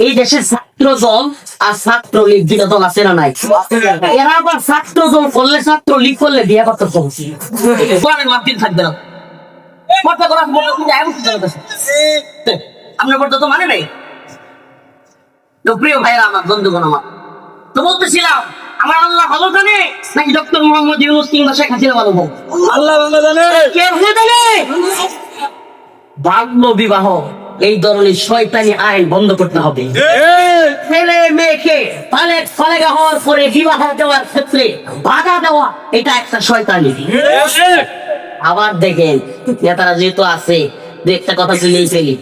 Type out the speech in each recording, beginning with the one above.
এই দেশের ছাত্র দল আর ছাত্র লীগ দুটা দল আছে না নাই? এরা আবার ছাত্র দল করলে ছাত্র লীগ করলে বিয়ে করতে চলছে মাফিন থাকবে না। আপনার কথা তো মানে নাই। তো প্রিয় ভাইরা আমার, বন্ধুগণ আমার, তো বলতেছিলাম আমার আল্লাহ ভালো জানে নাকি ডক্টর মোহাম্মদ ইউনূস কিংবা শেখ হাসিনা ভালো হোক? আল্লাহ ভালো জানে। কে ভালো জানে? বাল্য বিবাহ এই ধরনের শয়তানি আইন বন্ধ করতে হবে। ছেলে মেয়েকে ফালেগা হওয়ার পরে বিবাহ দেওয়ার ক্ষেত্রে বাধা দেওয়া এটা একটা শয়তানি। আবার দেখেন নেতারা যেহেতু আছে, একটা কথা বলেই ফেলি।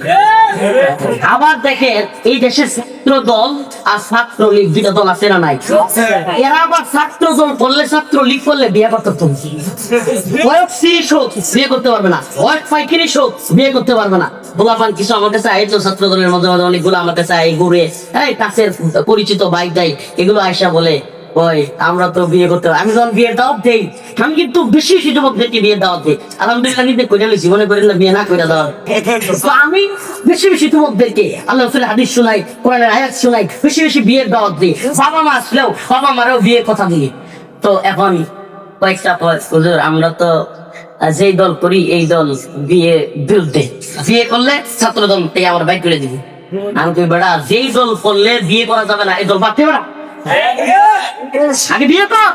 আবার দেখেন এই দেশের ছাত্র দল আর ছাত্র লীগ দুটা দল আছে না নাই? এরা আবার ছাত্র দল করলে ছাত্র লীগ করলে বিয়ে করতে চলছে। বয়স 30 হোক বিয়ে করতে পারবে না, বয়স 35 হোক বিয়ে করতে পারবে না। গোলাপান কিছু আমার কাছে আয় তো ছাত্র দলের মধ্যে মধ্যে অনেকগুলো আমার কাছে আয় ঘুরে, এই কাছের পরিচিত বাইক দেয়, এগুলো আয়সা বলে ওই আমরা তো বিয়ে করতে পারি। আমি যখন বিয়ের দাওয়াত দেই, আমি কিন্তু বেশি যুবকদেরকে বিয়ের দাওয়াত দিই। আলহামদুলিল্লাহ নিজে করে নিয়েছি, মনে করেন না বিয়ে না করে দেওয়া। তো আমি বেশি যুবকদেরকে আল্লাহ রাসূলের হাদিস শোনাই, কোরআনের আয়াত শোনাই, বেশি বিয়ের দাওয়াত দিই। বাবা মা আসলেও বাবা মারাও বিয়ের কথা দিই। তো এখন কয়েকটা হুজুর আমরা তো যেই দল করি এই দল বিয়ে বিরুদ্ধে, বিয়ে করলে ছাত্র দল থেকে আমার বাইক করে দিবি। আমি তুই বেড়া যেই দল করলে বিয়ে করা যাবে না এই দল বাদ দেবে না, আগে বিয়ে কর।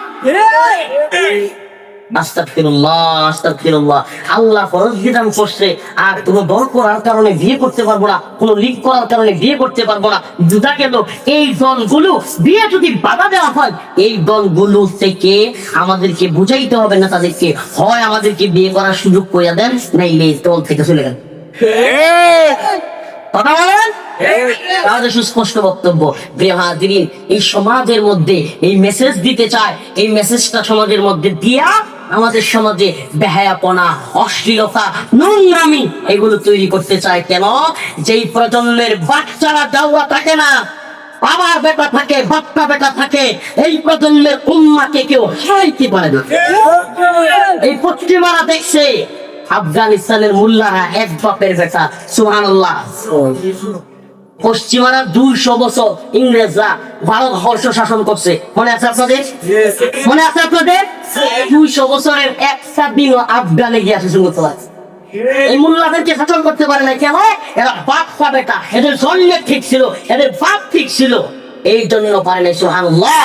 আস্তাগফিরুল্লাহ, আস্তাগফিরুল্লাহ। আল্লাহ ফরজ বিধান করছে আর কোনো দল করার কারণে বিয়ে করতে পারবো না, কোনো লিগ করার কারণে বিয়ে করতে পারবো না। জুদা গেল এই দলগুলো বিয়ে যদি বাধা দেওয়া হয়, এই দলগুলো থেকে আমাদেরকে বুঝাইতে হবে না তাদেরকে, হয় আমাদেরকে বিয়ে করার সুযোগ করে দেন, নাইলে দল থেকে চলে গেল। কথা বলেন, তাদের সুস্পষ্ট বক্তব্য। এই সমাজের মধ্যে এই মেসেজ দিতে চায়, এই মেসেজটা সমাজের মধ্যে দিয়া আমাদের সমাজে বেহায়াপনা, অশ্লীলতা, নোংরামি এগুলো তৈরি করতে চায়। কেন? যেই প্রজন্মের বাচ্চারা দাওয়া থাকে না, বাবার বেটা থাকে, বাচ্চা বেটা থাকে, এই প্রজন্মের উম্মাকে কেউ হারাইতে পারে না। এই পশ্চিমারা দেখছে আফগানিস্তানের মুল্লারা এক বাপের বেটা, সুবহানাল্লাহ। পশ্চিমারা 200 বছর ইংরেজরা ভারতবর্ষ শাসন করছে, মনে আছে আপনাদের? মনে আছে আপনাদের? 200 বছরের একটা দিন আফগানে গিয়ে শাসন করতে পারে। এই মুল্লাদেরকে শাসন করতে পারে না। কেন? এরা বাচ্চা বেটা, এদের জন্ম ঠিক ছিল, এদের বাপ ঠিক ছিল, এই জন্য পারে না। সুবহানাল্লাহ।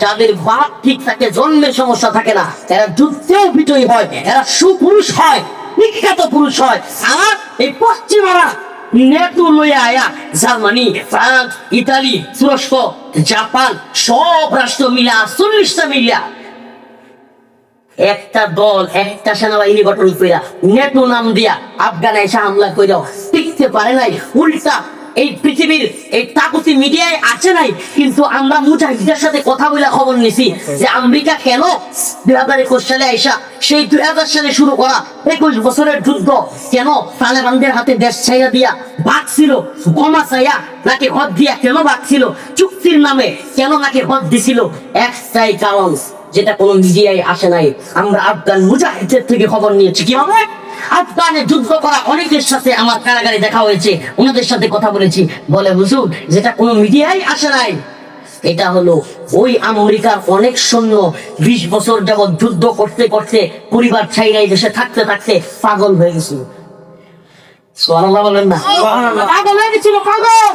যাদের বাপ ঠিক থাকে, জন্মের সমস্যা থাকে না, এরা যুদ্ধেও বিজয়ী হয়, এরা সুপুরুষ হয়, বিখ্যাত পুরুষ হয়। আর এই পশ্চিমারা নেটু লইয়া আয়া জার্মানি, ফ্রান্স, ইতালি, তুরস্ক, জাপান সব রাষ্ট্র মিলা 40টা মিলিয়া একটা দল, একটা সেনাবাহিনী গঠন কইরা নেটু নাম দিয়া আফগানে এসে হামলা কইরা টিকতে পারে নাই। উল্টা এই পৃথিবীর এই তাগুতি মিডিয়ায় আছে নাই, কিন্তু আমরা মুজাহিদের সাথে কথা বলে খবর নিছি যে আমেরিকা কেন 2021 সালে আইসা সেই 2000 সালে শুরু করা 21 বছরের যুদ্ধ কেন তালেবানদের হাতে দেশ ছাইয়া দিয়া ভাগছিল, বোমা ছাইয়া নাকি হদ দিয়া কেন ভাগছিল, চুক্তির নামে কেন নাকি হদ দিছিল। একটাই কারণ, যেটা কোনো মিডিয়ায় আসে নাই। আমরা আফগান মুজাহিদের থেকে খবর নিয়েছি। কিভাবে? আফগানে যুদ্ধ করা অনেকের সাথে আমার কারাগারে দেখা হয়েছে, ওনাদের সাথে কথা বলেছি। বলে হুজুর যেটা কোনো মিডিয়ায় আসে নাই, এটা হলো ওই আমেরিকার অনেক সৈন্য 20 বছর যাবৎ যুদ্ধ করতে করতে পরিবার ছাইরাই দেশে থাকতে থাকতে পাগল হয়ে গেছিল। সুবহানাল্লাহ বলেন না? পাগল হয়ে গেছিল, পাগল।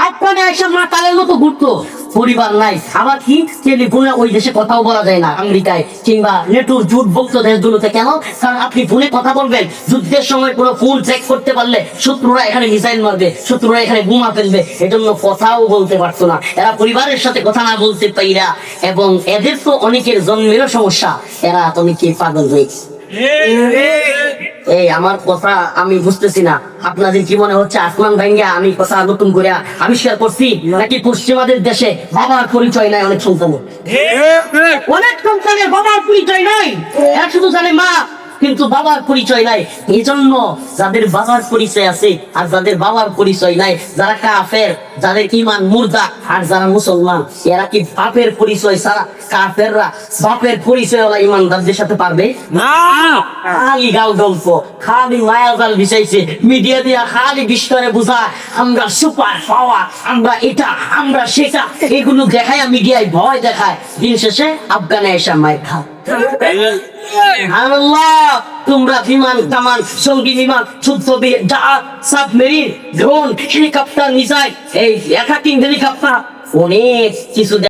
আফগানে এসে মাতালের মতো ঘুরতো, পরিবার নাই। আবার কি টেলিফোনে ওই দেশে কথাও বলা যায় না, আমেরিকায় কিংবা নেটওয়ার্ক যুদ্ধমুক্ত দেশগুলোতে। কেন? কারণ আপনি ফোনে কথা বলবেন, যুদ্ধের সময় কোনো ফোন চেক করতে পারলে শত্রুরা এখানে মিসাইল মারবে, শত্রুরা এখানে বোমা ফেলবে, এজন্য কথাও বলতে পারতো না। এরা পরিবারের সাথে কথা না বলতে পাইরা, এবং এদের তো অনেকের জন্মেরও সমস্যা, এরা অনেকে পাগল হয়েছে। এই আমার কথা আমি বুঝতেছি না, আপনাদের কি মনে হচ্ছে আসমান ভাঙ্গা আমি কথা নতুন করে আবিষ্কার করছি, নাকি পশ্চিমাদের দেশে বাবার পরিচয় নাই অনেক সন্তানের? অনেক সন্তানের বাবার পরিচয় নাই, এরা শুধু জানে মা, কিন্তু বাবার পরিচয় নাই। এই জন্য যাদের বাবার পরিচয় আছে আর যাদের বাবার পরিচয় নাই, যারা কাফের, যাদের ইমান মুর্দা, আর যারা মুসলমান, এরা কি বাপের পরিচয় ছাড়া, কাফেররা বাপের পরিচয় ওলা ইমানদারদের সাথে পারবে না? খালি গাল গল্প, খালি মায়া জাল বিছাইছে মিডিয়া দিয়া, খালি বিস্তারে বুঝা আমরা সুপার পাওয়ার, আমরা এটা, আমরা সেটা, এগুলো দেখায় মিডিয়ায় ভয় দেখায়। দিন শেষে আফগানে এসে মায়ের খা। আল্লাহ, তোমরা বিমান কামান, সঙ্গী বিমান, যুদ্ধ জাহাজ, সাবমেরিন, ড্রোন, হেলিকপ্টার, মিসাইল, এই একাকিং হেলিকপ্টার, অনেক কিছু